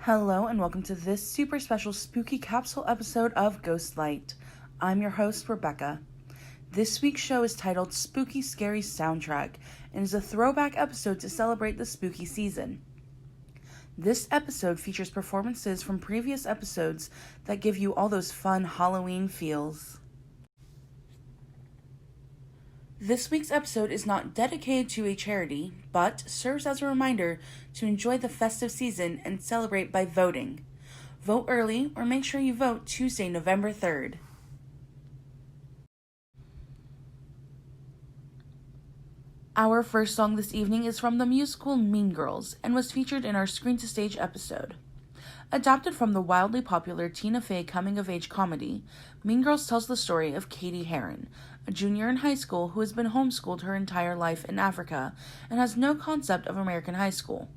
Hello and welcome to this super special spooky capsule episode of Ghostlight. I'm your host, Rebecca. This week's show is titled Spooky Scary Soundtrack and is a throwback episode to celebrate the spooky season. This episode features performances from previous episodes that give you all those fun Halloween feels. This week's episode is not dedicated to a charity, but serves as a reminder to enjoy the festive season and celebrate by voting. Vote early or make sure you vote Tuesday, November 3rd. Our first song this evening is from the musical Mean Girls and was featured in our Screen to Stage episode. Adapted from the wildly popular Tina Fey coming-of-age comedy, Mean Girls tells the story of Katie Heron, a junior in high school who has been homeschooled her entire life in Africa and has no concept of American high school.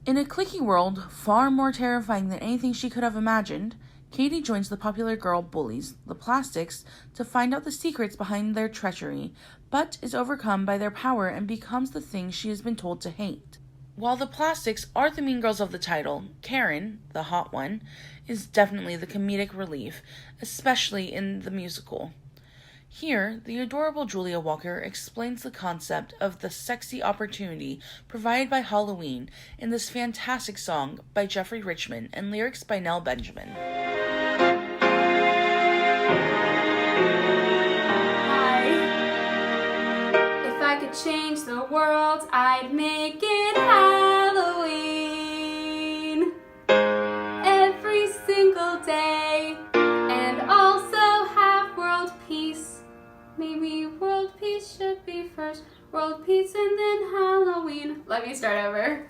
In a cliquey world far more terrifying than anything she could have imagined, Katie joins the popular girl bullies, the Plastics, to find out the secrets behind their treachery, but is overcome by their power and becomes the thing she has been told to hate. While the Plastics are the mean girls of the title, Karen, the hot one, is definitely the comedic relief, especially in the musical. Here, the adorable Julia Walker explains the concept of the sexy opportunity provided by Halloween in this fantastic song by Jeffrey Richman and lyrics by Nell Benjamin. Change the world, I'd make it Halloween every single day, and also have world peace. Maybe world peace should be first, world peace and then Halloween. Let me start over.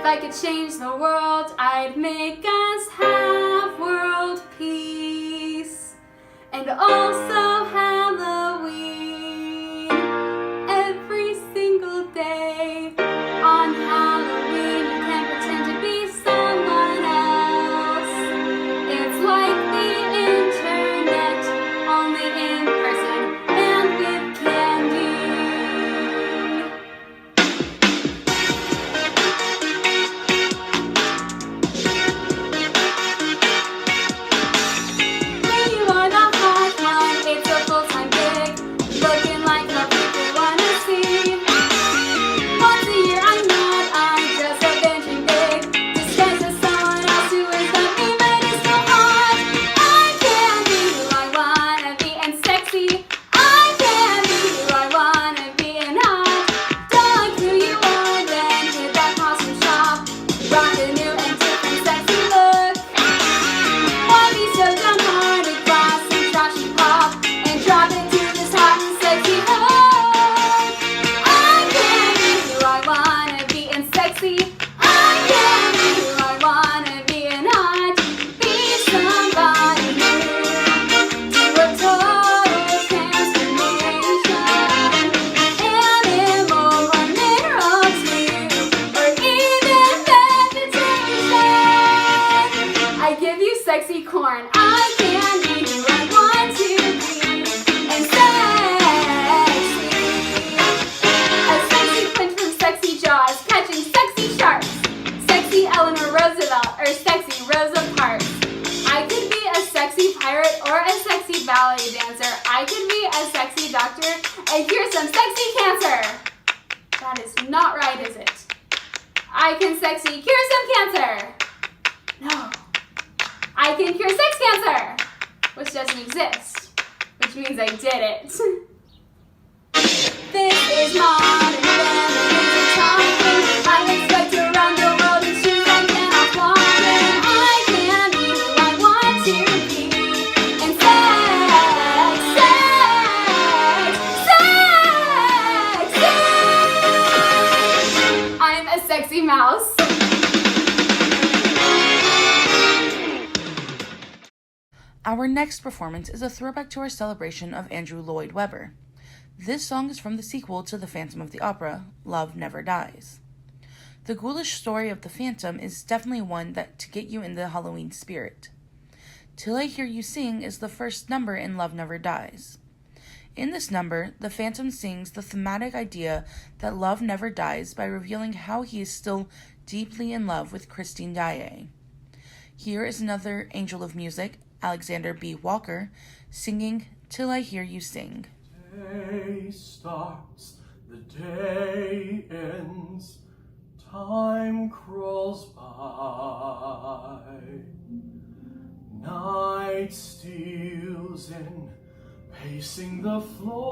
If I could change the world, I'd make us have world peace and also Halloween every single day. On Halloween, you can't pretend to be someone else. It's like the internet, only in person and with candy. I could be a sexy doctor and cure some sexy cancer. That is not right, is it? I can sexy cure some cancer. No. I can cure sex cancer, which doesn't exist, which means I did it. This is modern feminism talking. I expect to run the world in shoes I cannot walk in. I can be who I want to be. And sex. I'm a sexy mouse. Our next performance is a throwback to our celebration of Andrew Lloyd Webber. This song is from the sequel to The Phantom of the Opera, Love Never Dies. The ghoulish story of the Phantom is definitely one that to get you in the Halloween spirit. Till I Hear You Sing is the first number in Love Never Dies. In this number, the Phantom sings the thematic idea that love never dies by revealing how he is still deeply in love with Christine Daae. Here is another angel of music, Alexander B. Walker, singing Till I Hear You Sing. Day starts, the day ends, time crawls by, night steals in, pacing the floor,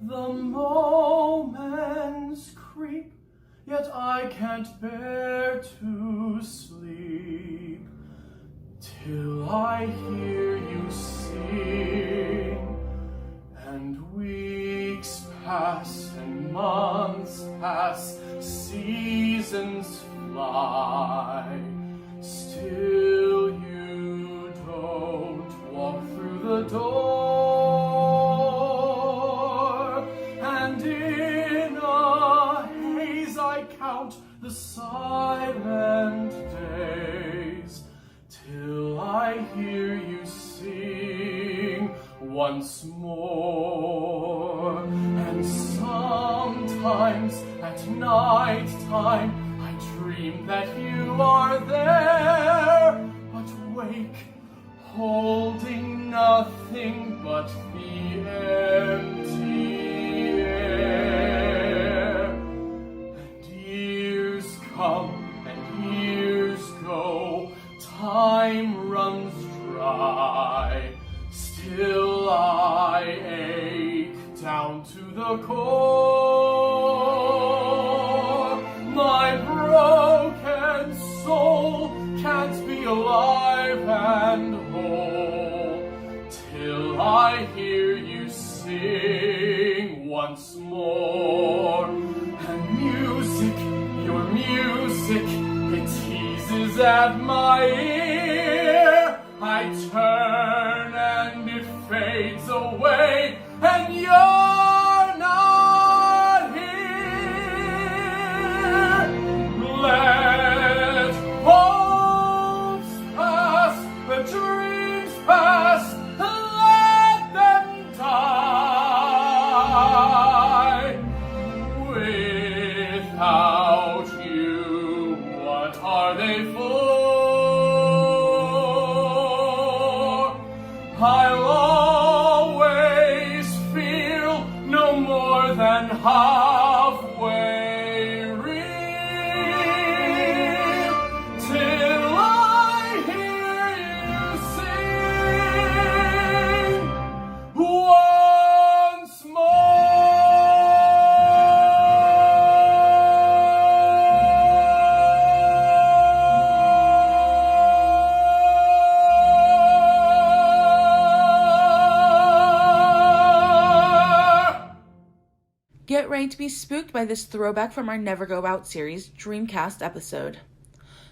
the moments creep, yet I can't bear to sleep, till I hear you sing, and weeks pass and months pass, seasons fly, still you don't walk through the door, and in a haze I count the silent days, till I hear you sing once more. And sometimes at night time I dream that you are there, but wake holding nothing but the empty air. And years come and years go, time runs dry, still I ache down to the core. My broken soul can't be alive and whole till I hear you sing once more. And music, your music, it teases at my ear. I turn and it fades away, and you're not here. Let hopes pass, the dreams pass, let them die. Without you, what are they for? I'll always feel no more than halfway real, till I hear you sing once Get ready to be spooked by this throwback from our Never Go Out series Dreamcast episode.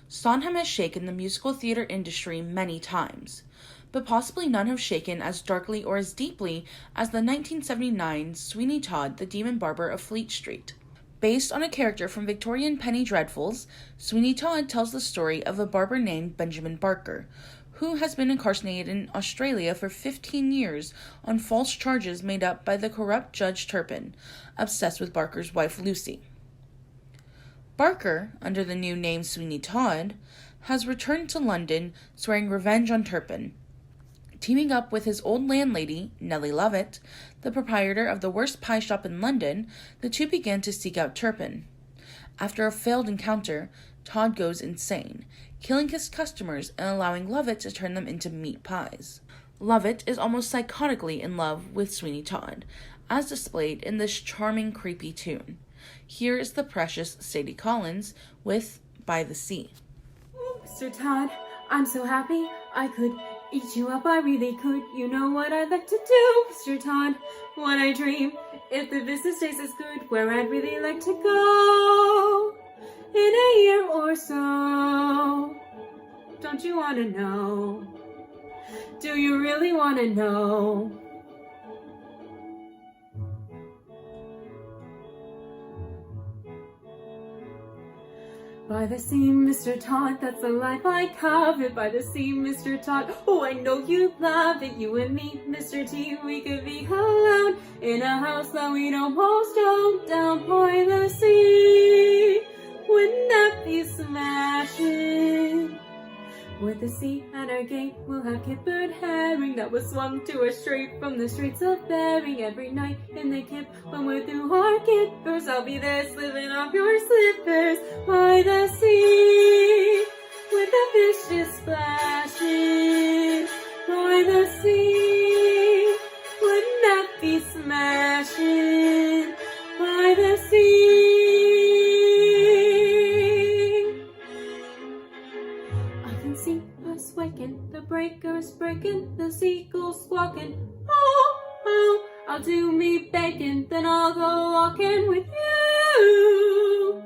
Sondheim has shaken the musical theater industry many times, but possibly none have shaken as darkly or as deeply as the 1979 Sweeney Todd, the Demon Barber of Fleet Street. Based on a character from Victorian Penny Dreadfuls, Sweeney Todd tells the story of a barber named Benjamin Barker, who has been incarcerated in Australia for 15 years on false charges made up by the corrupt Judge Turpin, obsessed with Barker's wife Lucy. Barker, under the new name Sweeney Todd, has returned to London, swearing revenge on Turpin. Teaming up with his old landlady, Nellie Lovett, the proprietor of the worst pie shop in London, the two began to seek out Turpin. After a failed encounter, Todd goes insane, killing his customers and allowing Lovett to turn them into meat pies. Lovett is almost psychotically in love with Sweeney Todd, as displayed in this charming, creepy tune. Here is the precious Sadie Collins with By the Sea. Oh, Mr. Todd, I'm so happy I could eat you up, I really could. You know what I'd like to do, Mr. Todd, when I dream, if the business tastes as good, where I'd really like to go in a year or so. Don't you want to know? Do you really want to know? By the sea, Mr. Todd, that's the life I covet. By the sea, Mr. Todd, oh, I know you love it. You and me, Mr. T, we could be alone in a house that we'd almost own down by the sea. Wouldn't that be smashing? With the sea at our gate, we'll have kippered herring that was swung to us straight from the Straits of Bering. Every night in the kip, when we're through our kippers, I'll be there slipping off your slippers by the sea, with the fish just splashing by the sea. Wouldn't that be smashing by the sea? See us waking, the breakers breaking, the seagulls squawking. Oh, oh, I'll do me bacon, then I'll go walking with you.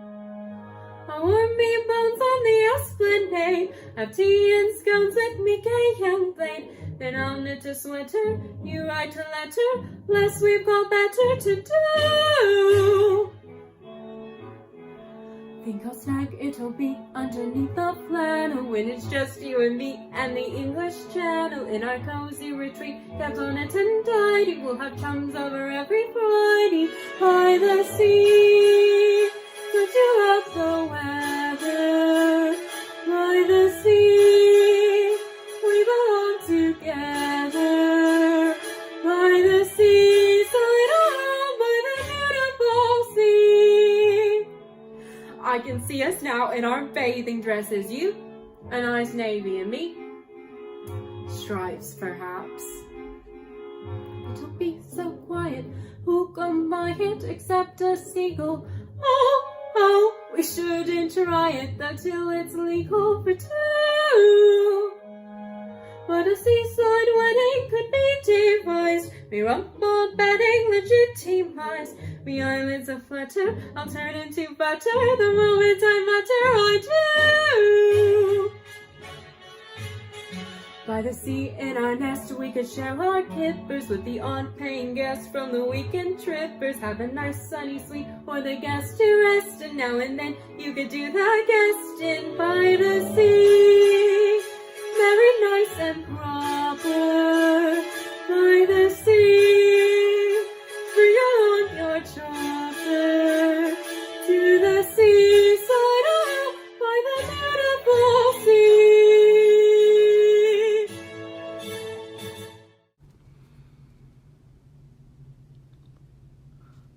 I'll warm me bones on the esplanade, have tea and scones with me gay young blade. Then I'll knit a sweater, you write a letter, less we've got better to do. Think how snug it'll be underneath the flannel when it's just you and me and the English Channel in our cozy retreat, kept on it and tidy. We'll have chums over every Friday by the sea. Switch you up the weather by the sea. We belong together by the sea. Side on by the beautiful sea. I can see us now in our bathing dresses, you, a nice navy, and me, stripes perhaps. It'll be so quiet, who can buy it except a seagull? Oh, oh, we shouldn't try it though till it's legal for two. But a seaside wedding could be devised, me rumpled bedding legitimized, me eyelids a flutter, I'll turn into butter the moment I mutter I do. By the sea in our nest we could share our kippers with the on-paying guests from the weekend trippers. Have a nice sunny suite for the guests to rest, and now and then you could do the guesting by the sea. Very nice and proper by the sea. Bring along your chopper to the seaside, oh, by the beautiful sea.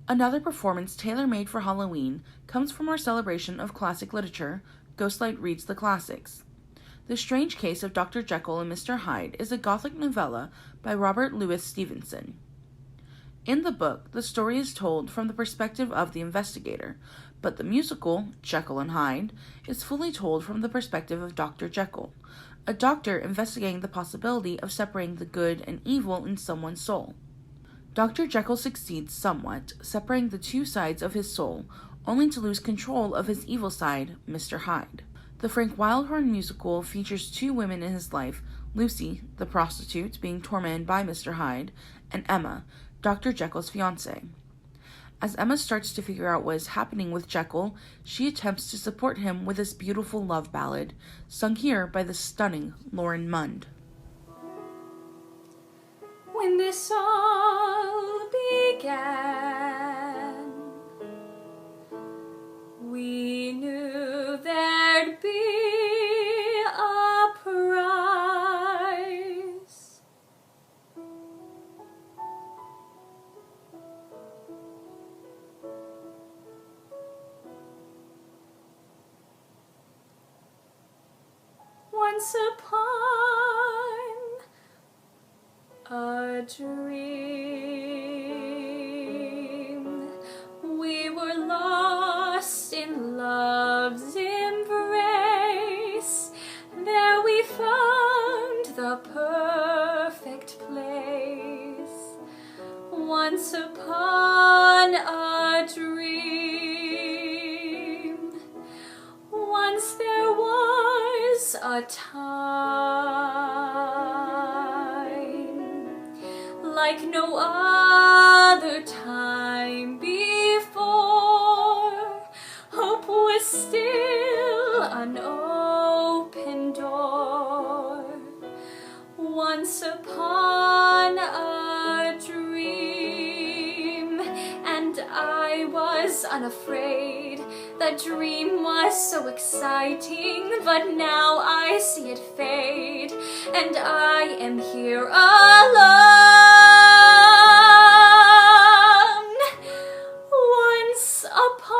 Another performance tailor-made for Halloween comes from our celebration of classic literature, Ghostlight Reads the Classics. The Strange Case of Dr. Jekyll and Mr. Hyde is a Gothic novella by Robert Louis Stevenson. In the book, the story is told from the perspective of the investigator, but the musical, Jekyll and Hyde, is fully told from the perspective of Dr. Jekyll, a doctor investigating the possibility of separating the good and evil in someone's soul. Dr. Jekyll succeeds somewhat, separating the two sides of his soul, only to lose control of his evil side, Mr. Hyde. The Frank Wildhorn musical features two women in his life, Lucy, the prostitute, being tormented by Mr. Hyde, and Emma, Dr. Jekyll's fiancée. As Emma starts to figure out what is happening with Jekyll, she attempts to support him with this beautiful love ballad, sung here by the stunning Lauren Mund. When this all began, we knew there'd be a prize. Once upon a dream, we were lost in love's embrace. There we found the perfect place. Once upon a dream, once there was a time like no other time before. Hope was still was unafraid. The dream was so exciting, but now I see it fade, and I am here alone. Once upon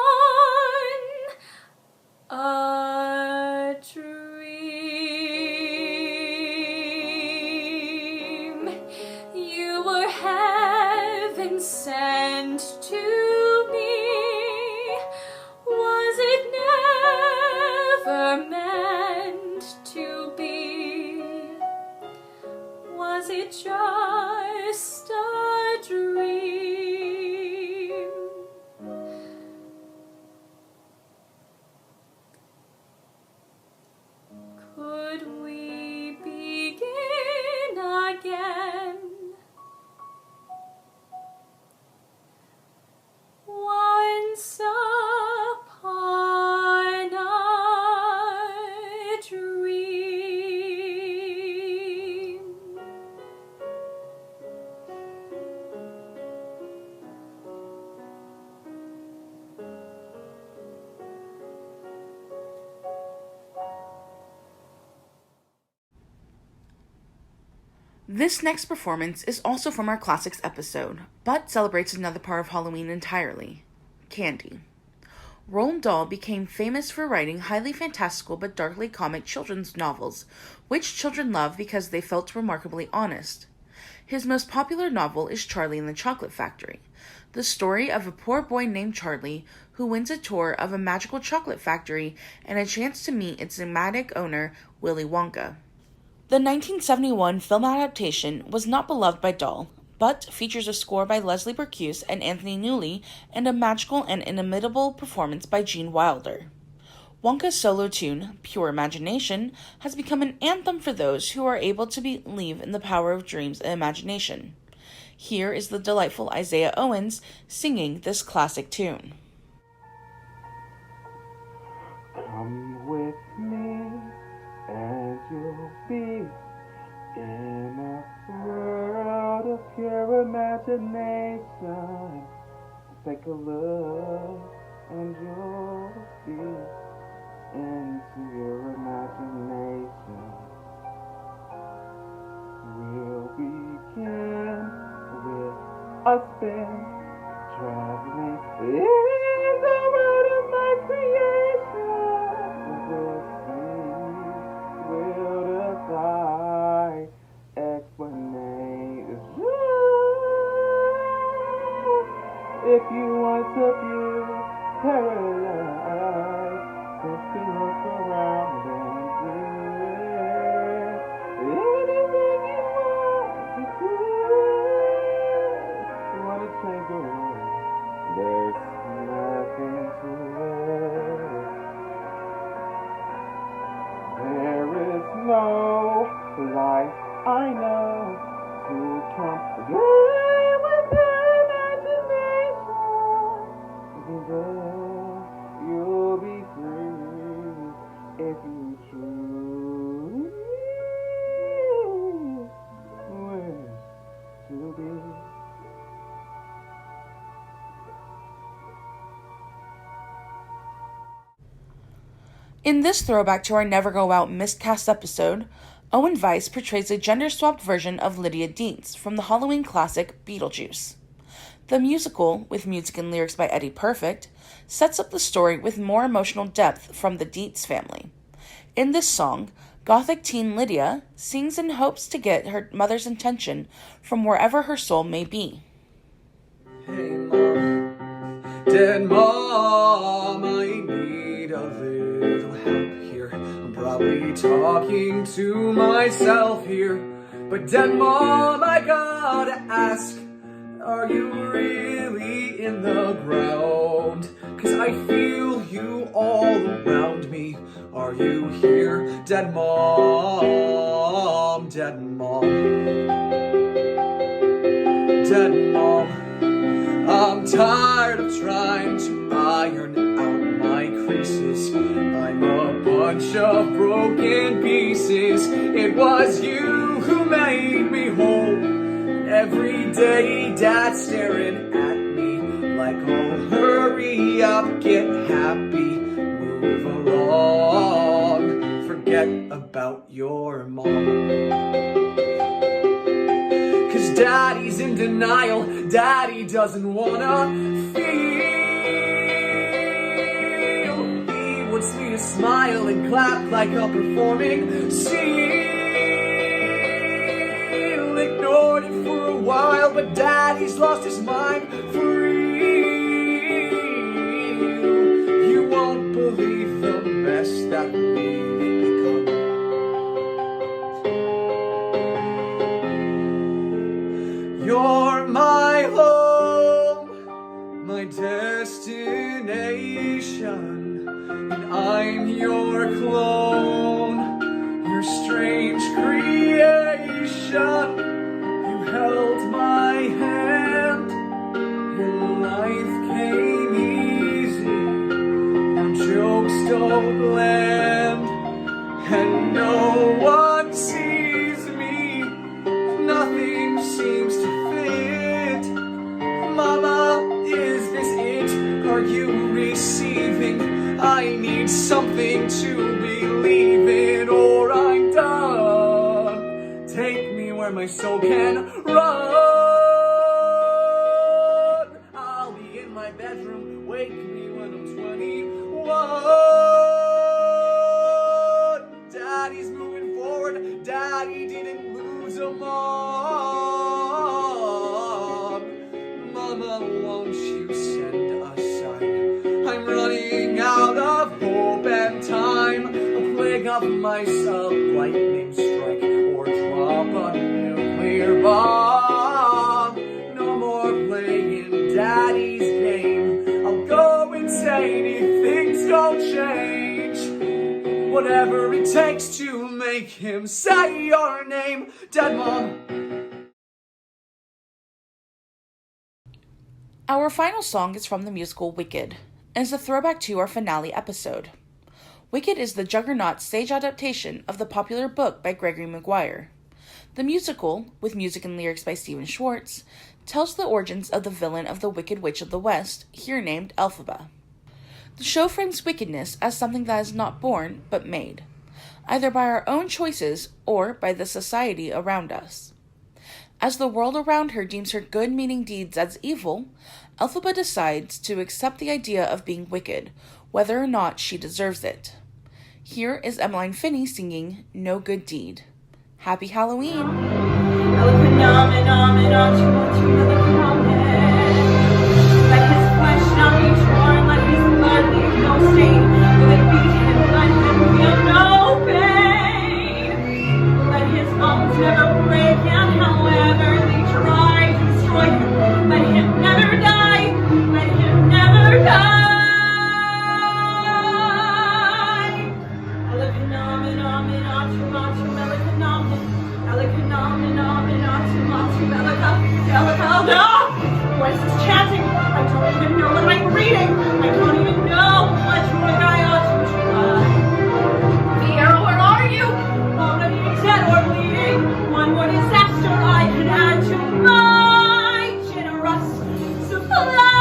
a dream, you were heaven sent to me. Was it never meant to be? Was it just a dream? Could we begin again? Once upon a dream. This next performance is also from our Classics episode, but celebrates another part of Halloween entirely: candy. Roald Dahl became famous for writing highly fantastical but darkly comic children's novels, which children love because they felt remarkably honest. His most popular novel is Charlie and the Chocolate Factory, the story of a poor boy named Charlie who wins a tour of a magical chocolate factory and a chance to meet its enigmatic owner, Willy Wonka. The 1971 film adaptation was not beloved by Dahl, but features a score by Leslie Bricusse and Anthony Newley and a magical and inimitable performance by Gene Wilder. Wonka's solo tune, Pure Imagination, has become an anthem for those who are able to believe in the power of dreams and imagination. Here is the delightful Isaiah Owens singing this classic tune. Come with me and you'll be in a world of pure imagination. Take a look and you'll see into your imagination. We'll begin with a spin, traveling in the world of my creation. We'll see, we'll decide explanation. If you want to view paradise, simply look around and do it. Anything you want to do. You want to change the world, there's nothing to it. There is no life I know to compare with your imagination. And then you'll be free if you truly wish to be. In this throwback to our Never Go Out miscast episode, Owen Vice portrays a gender-swapped version of Lydia Deetz from the Halloween classic Beetlejuice. The musical, with music and lyrics by Eddie Perfect, sets up the story with more emotional depth from the Deetz family. In this song, gothic teen Lydia sings in hopes to get her mother's attention from wherever her soul may be. Hey Mom, dead Mom, I need a little help here. I'm probably talking to myself here, but dead Mom, I gotta ask, are you really in the ground? 'Cause I feel you all around me. Are you here, dead Mom, dead Mom, dead Mom? I'm tired of trying to iron out my creases. I'm a bunch of broken pieces. It was you who made me whole. Every day Dad's staring at me like, oh, hurry hurry up, get happy, move along. Forget about your mom. 'Cause daddy's in denial, daddy doesn't wanna feel. He wants me to smile and clap like a performing seal. Ignored it for a while, but daddy's lost his mind for real. You won't believe the mess that we've become. You're my home, my destination, and I'm your clone, your strange creation. You held my hand, your life came easy, your jokes don't land, and no one sees me, nothing seems to fit. Mama, is this it? Are you receiving? I need something to believe in, or I'm done. Take me where my soul can run. I'll be in my bedroom, wake me when I'm 21. Daddy's moving forward, daddy didn't lose a mom. Mama, won't you send a sign? I'm running out of hope and time. A plague of myself, lightning strike, or drop a nuclear bomb. No more playing daddy's game. I'll go insane if things don't change. Whatever it takes to make him say your name. Dead mom. Our final song is from the musical Wicked, and is a throwback to our finale episode. Wicked is the Juggernaut stage adaptation of the popular book by Gregory Maguire. The musical, with music and lyrics by Stephen Schwartz, tells the origins of the villain of the Wicked Witch of the West, here named Elphaba. The show frames wickedness as something that is not born, but made, either by our own choices or by the society around us. As the world around her deems her good-meaning deeds as evil, Elphaba decides to accept the idea of being wicked, whether or not she deserves it. Here is Emeline Phinney singing No Good Deed. Happy Halloween! Let his flesh not be torn, let his blood leave no stain. Will it beat him, let him feel no pain. Let his bones never break, and however they try to destroy him, let him never die, let him never die. No! What is this chanting? I don't even know what I'm reading. I don't even know what book I ought to try. Pierre, where are you? Already dead or bleeding. One more disaster I can add to my generous supply.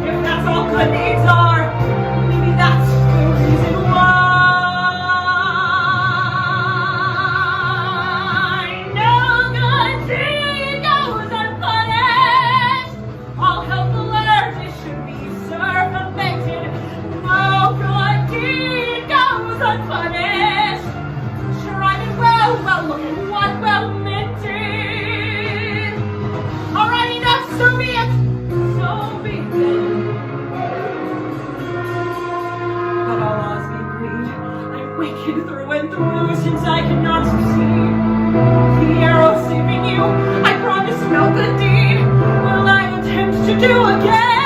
If that's all good needs are, I promise no good deed will I attempt to do again.